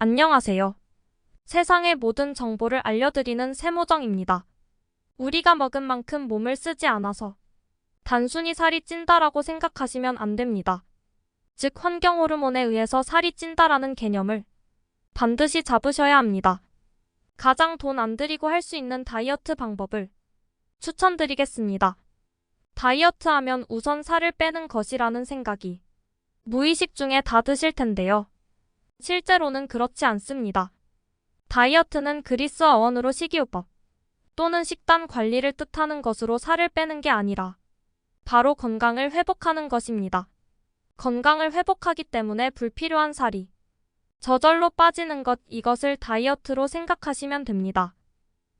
안녕하세요. 세상의 모든 정보를 알려드리는 세모정입니다. 우리가 먹은 만큼 몸을 쓰지 않아서 단순히 살이 찐다라고 생각하시면 안 됩니다. 즉, 환경 호르몬에 의해서 살이 찐다라는 개념을 반드시 잡으셔야 합니다. 가장 돈 안 들이고 할 수 있는 다이어트 방법을 추천드리겠습니다. 다이어트 하면 우선 살을 빼는 것이라는 생각이 무의식 중에 다 드실 텐데요. 실제로는 그렇지 않습니다. 다이어트는 그리스 어원으로 식이요법 또는 식단 관리를 뜻하는 것으로 살을 빼는 게 아니라 바로 건강을 회복하는 것입니다. 건강을 회복하기 때문에 불필요한 살이 저절로 빠지는 것, 이것을 다이어트로 생각하시면 됩니다.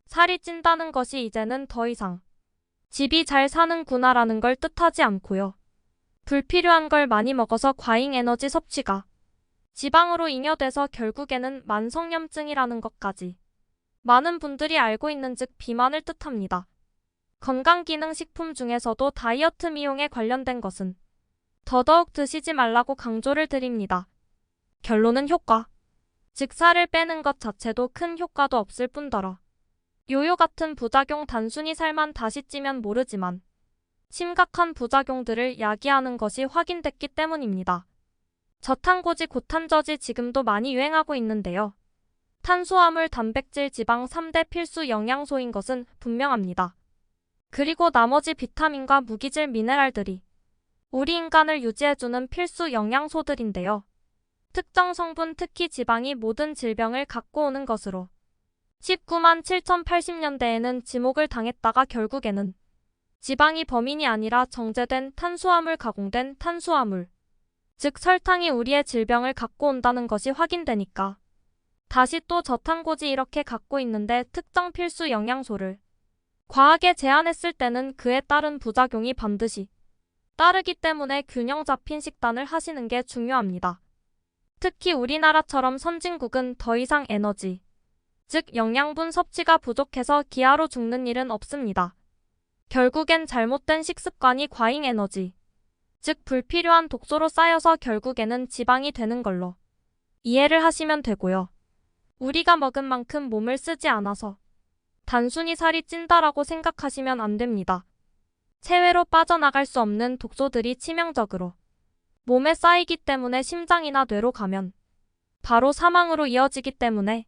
살이 찐다는 것이 이제는 더 이상 집이 잘 사는구나라는 걸 뜻하지 않고요. 불필요한 걸 많이 먹어서 과잉 에너지 섭취가 지방으로 잉여돼서 결국에는 만성염증이라는 것까지 많은 분들이 알고 있는 즉 비만을 뜻합니다. 건강기능식품 중에서도 다이어트 미용에 관련된 것은 더더욱 드시지 말라고 강조를 드립니다. 결론은 효과, 즉 살을 빼는 것 자체도 큰 효과도 없을 뿐더러 요요 같은 부작용, 단순히 살만 다시 찌면 모르지만 심각한 부작용들을 야기하는 것이 확인됐기 때문입니다. 저탄고지 고탄저지 지금도 많이 유행하고 있는데요. 탄수화물, 단백질, 지방 3대 필수 영양소인 것은 분명합니다. 그리고 나머지 비타민과 무기질 미네랄들이 우리 인간을 유지해주는 필수 영양소들인데요. 특정 성분, 특히 지방이 모든 질병을 갖고 오는 것으로 19만 7080년대에는 지목을 당했다가 결국에는 지방이 범인이 아니라 정제된 탄수화물, 가공된 탄수화물, 즉 설탕이 우리의 질병을 갖고 온다는 것이 확인되니까 다시 또 저탄고지 이렇게 갖고 있는데 특정 필수 영양소를 과하게 제한했을 때는 그에 따른 부작용이 반드시 따르기 때문에 균형 잡힌 식단을 하시는 게 중요합니다. 특히 우리나라처럼 선진국은 더 이상 에너지, 즉 영양분 섭취가 부족해서 기아로 죽는 일은 없습니다. 결국엔 잘못된 식습관이 과잉 에너지, 즉 불필요한 독소로 쌓여서 결국에는 지방이 되는 걸로 이해를 하시면 되고요. 우리가 먹은 만큼 몸을 쓰지 않아서 단순히 살이 찐다라고 생각하시면 안 됩니다. 체외로 빠져나갈 수 없는 독소들이 치명적으로 몸에 쌓이기 때문에 심장이나 뇌로 가면 바로 사망으로 이어지기 때문에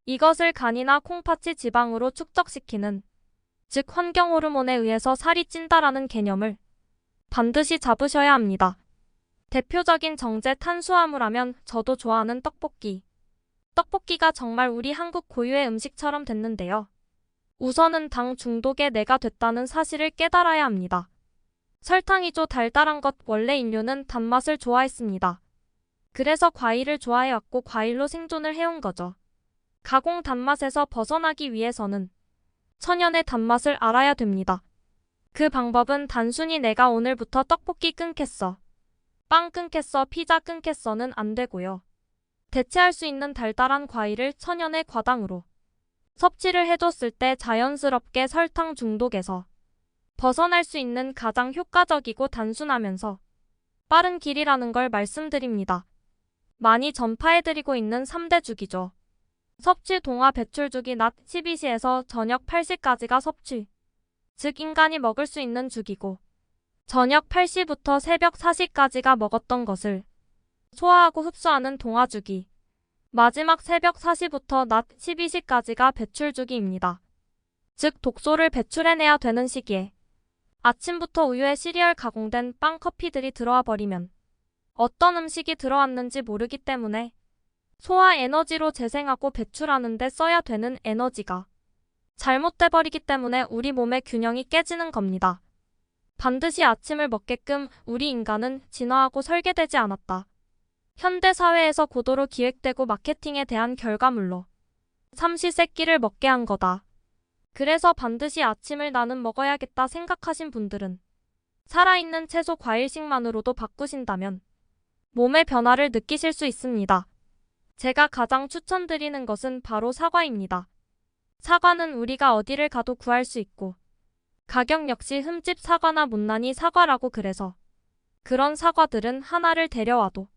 이것을 간이나 콩팥이 지방으로 축적시키는, 즉 환경 호르몬에 의해서 살이 찐다라는 개념을 반드시 잡으셔야 합니다. 대표적인 정제 탄수화물 하면 저도 좋아하는 떡볶이. 떡볶이가 정말 우리 한국 고유의 음식처럼 됐는데요. 우선은 당 중독의 내가 됐다는 사실을 깨달아야 합니다. 설탕이죠. 달달한 것, 원래 인류는 단맛을 좋아했습니다. 그래서 과일을 좋아해왔고 과일로 생존을 해온 거죠. 가공 단맛에서 벗어나기 위해서는 천연의 단맛을 알아야 됩니다. 그 방법은 단순히 내가 오늘부터 떡볶이 끊겠어, 빵 끊겠어, 피자 끊겠어는 안 되고요. 대체할 수 있는 달달한 과일을 천연의 과당으로 섭취를 해줬을 때 자연스럽게 설탕 중독에서 벗어날 수 있는 가장 효과적이고 단순하면서 빠른 길이라는 걸 말씀드립니다. 많이 전파해드리고 있는 3대 주기죠. 섭취 동화 배출 주기, 낮 12시에서 저녁 8시까지가 섭취, 즉 인간이 먹을 수 있는 주기고, 저녁 8시부터 새벽 4시까지가 먹었던 것을 소화하고 흡수하는 동화 주기, 마지막 새벽 4시부터 낮 12시까지가 배출 주기입니다. 즉 독소를 배출해내야 되는 시기에 아침부터 우유에 시리얼, 가공된 빵, 커피들이 들어와 버리면 어떤 음식이 들어왔는지 모르기 때문에 소화 에너지로 재생하고 배출하는 데 써야 되는 에너지가 잘못돼 버리기 때문에 우리 몸의 균형이 깨지는 겁니다. 반드시 아침을 먹게끔 우리 인간은 진화하고 설계되지 않았다. 현대 사회에서 고도로 기획되고 마케팅에 대한 결과물로 삼시세끼를 먹게 한 거다. 그래서 반드시 아침을 나는 먹어야겠다 생각하신 분들은 살아있는 채소, 과일식만으로도 바꾸신다면 몸의 변화를 느끼실 수 있습니다. 제가 가장 추천드리는 것은 바로 사과입니다. 사과는 우리가 어디를 가도 구할 수 있고 가격 역시 흠집 사과나 못난이 사과라고, 그래서 그런 사과들은 하나를 데려와도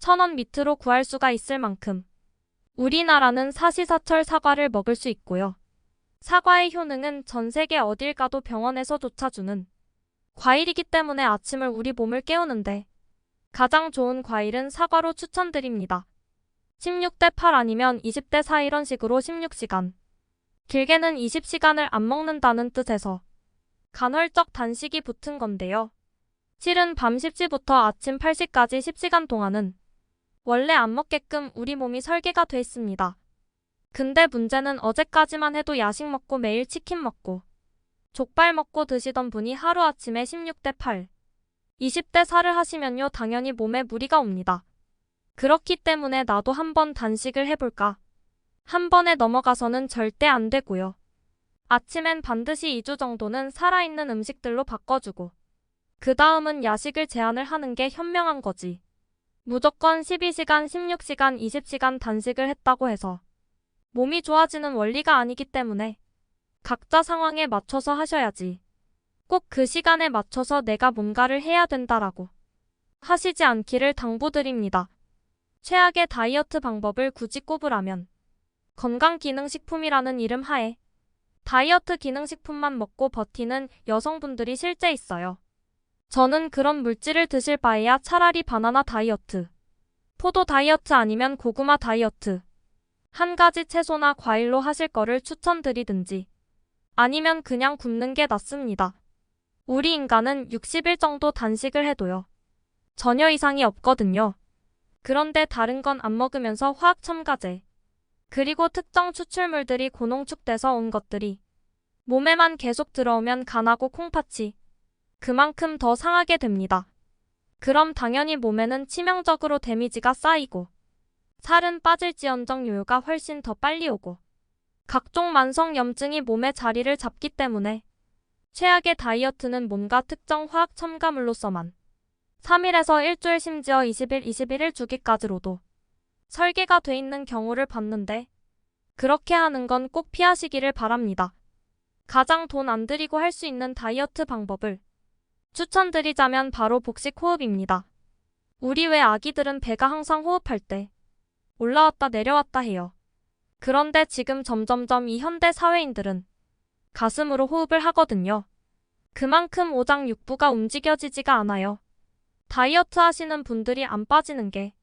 1,000원 밑으로 구할 수가 있을 만큼 우리나라는 사시사철 사과를 먹을 수 있고요. 사과의 효능은 전 세계 어딜 가도 병원에서조차 주는 과일이기 때문에 아침을 우리 몸을 깨우는데 가장 좋은 과일은 사과로 추천드립니다. 16대 8 아니면 20대 4 이런 식으로 16시간, 길게는 20시간을 안 먹는다는 뜻에서 간헐적 단식이 붙은 건데요. 실은 밤 10시부터 아침 8시까지 10시간 동안은 원래 안 먹게끔 우리 몸이 설계가 돼 있습니다. 근데 문제는 어제까지만 해도 야식 먹고 매일 치킨 먹고 족발 먹고 드시던 분이 하루아침에 16대 8, 20대 4를 하시면요 당연히 몸에 무리가 옵니다. 그렇기 때문에 나도 한번 단식을 해볼까? 한 번에 넘어가서는 절대 안 되고요. 아침엔 반드시 2주 정도는 살아있는 음식들로 바꿔주고 그 다음은 야식을 제한을 하는 게 현명한 거지. 무조건 12시간, 16시간, 20시간 단식을 했다고 해서 몸이 좋아지는 원리가 아니기 때문에 각자 상황에 맞춰서 하셔야지. 꼭 그 시간에 맞춰서 내가 뭔가를 해야 된다라고 하시지 않기를 당부드립니다. 최악의 다이어트 방법을 굳이 꼽으라면 건강기능식품이라는 이름 하에 다이어트 기능식품만 먹고 버티는 여성분들이 실제 있어요. 저는 그런 물질을 드실 바에야 차라리 바나나 다이어트, 포도 다이어트 아니면 고구마 다이어트, 한 가지 채소나 과일로 하실 거를 추천드리든지 아니면 그냥 굶는 게 낫습니다. 우리 인간은 60일 정도 단식을 해도요. 전혀 이상이 없거든요. 그런데 다른 건 안 먹으면서 화학 첨가제, 그리고 특정 추출물들이 고농축돼서 온 것들이 몸에만 계속 들어오면 간하고 콩팥이 그만큼 더 상하게 됩니다. 그럼 당연히 몸에는 치명적으로 데미지가 쌓이고 살은 빠질지언정 요요가 훨씬 더 빨리 오고 각종 만성염증이 몸에 자리를 잡기 때문에 최악의 다이어트는 뭔가 특정 화학 첨가물로서만 3일에서 일주일 심지어 20일, 21일 주기까지로도 설계가 돼 있는 경우를 봤는데 그렇게 하는 건 꼭 피하시기를 바랍니다. 가장 돈 안 들이고 할 수 있는 다이어트 방법을 추천드리자면 바로 복식 호흡입니다. 우리 왜 아기들은 배가 항상 호흡할 때 올라왔다 내려왔다 해요. 그런데 지금 점점점 이 현대 사회인들은 가슴으로 호흡을 하거든요. 그만큼 오장육부가 움직여지지가 않아요. 다이어트 하시는 분들이 안 빠지는 게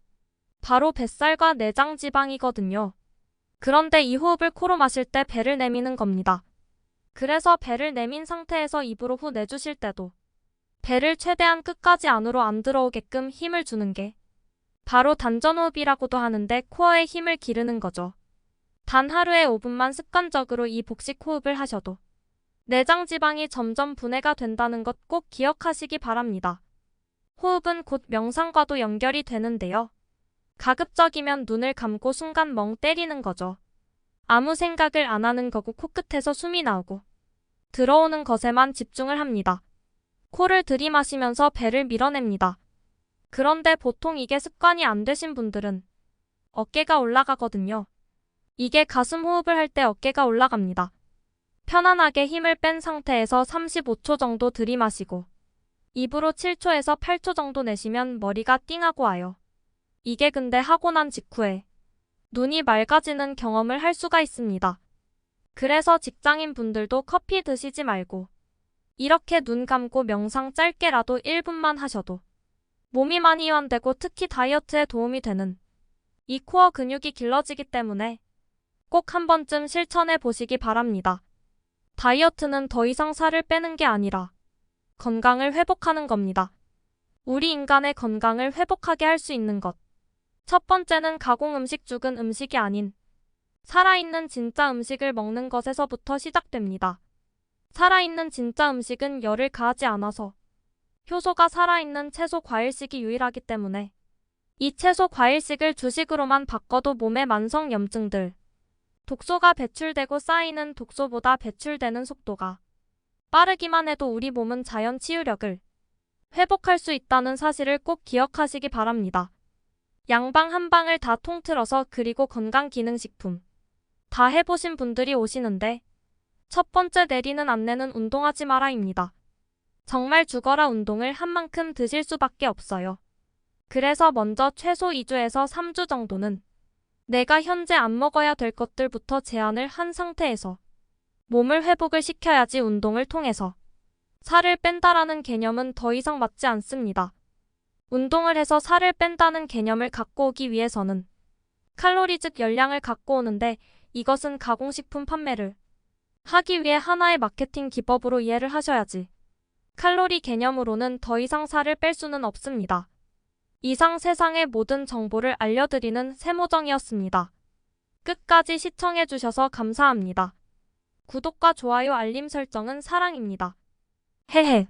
바로 뱃살과 내장 지방이거든요. 그런데 이 호흡을 코로 마실 때 배를 내미는 겁니다. 그래서 배를 내민 상태에서 입으로 후 내주실 때도 배를 최대한 끝까지 안으로 안 들어오게끔 힘을 주는 게 바로 단전호흡이라고도 하는데 코어에 힘을 기르는 거죠. 단 하루에 5분만 습관적으로 이 복식 호흡을 하셔도 내장 지방이 점점 분해가 된다는 것 꼭 기억하시기 바랍니다. 호흡은 곧 명상과도 연결이 되는데요. 가급적이면 눈을 감고 순간 멍 때리는 거죠. 아무 생각을 안 하는 거고 코끝에서 숨이 나오고 들어오는 것에만 집중을 합니다. 코를 들이마시면서 배를 밀어냅니다. 그런데 보통 이게 습관이 안 되신 분들은 어깨가 올라가거든요. 이게 가슴 호흡을 할 때 어깨가 올라갑니다. 편안하게 힘을 뺀 상태에서 35초 정도 들이마시고 입으로 7초에서 8초 정도 내쉬면 머리가 띵하고 와요. 이게 근데 하고 난 직후에 눈이 맑아지는 경험을 할 수가 있습니다. 그래서 직장인 분들도 커피 드시지 말고 이렇게 눈 감고 명상 짧게라도 1분만 하셔도 몸이 많이 이완되고 특히 다이어트에 도움이 되는 이 코어 근육이 길러지기 때문에 꼭 한 번쯤 실천해 보시기 바랍니다. 다이어트는 더 이상 살을 빼는 게 아니라 건강을 회복하는 겁니다. 우리 인간의 건강을 회복하게 할 수 있는 것. 첫 번째는 가공 음식 죽은 음식이 아닌 살아있는 진짜 음식을 먹는 것에서부터 시작됩니다. 살아있는 진짜 음식은 열을 가하지 않아서 효소가 살아있는 채소 과일식이 유일하기 때문에 이 채소 과일식을 주식으로만 바꿔도 몸의 만성 염증들, 독소가 배출되고 쌓이는 독소보다 배출되는 속도가 빠르기만 해도 우리 몸은 자연 치유력을 회복할 수 있다는 사실을 꼭 기억하시기 바랍니다. 양방 한 방을 다 통틀어서 그리고 건강기능식품 다 해보신 분들이 오시는데 첫 번째 내리는 안내는 운동하지 마라입니다. 정말 죽어라 운동을 한 만큼 드실 수밖에 없어요. 그래서 먼저 최소 2주에서 3주 정도는 내가 현재 안 먹어야 될 것들부터 제한을 한 상태에서 몸을 회복을 시켜야지. 운동을 통해서 살을 뺀다라는 개념은 더 이상 맞지 않습니다. 운동을 해서 살을 뺀다는 개념을 갖고 오기 위해서는 칼로리 즉 열량을 갖고 오는데, 이것은 가공식품 판매를 하기 위해 하나의 마케팅 기법으로 이해를 하셔야지. 칼로리 개념으로는 더 이상 살을 뺄 수는 없습니다. 이상 세상의 모든 정보를 알려드리는 세모정이었습니다. 끝까지 시청해주셔서 감사합니다. 구독과 좋아요 알림 설정은 사랑입니다. 헤헤.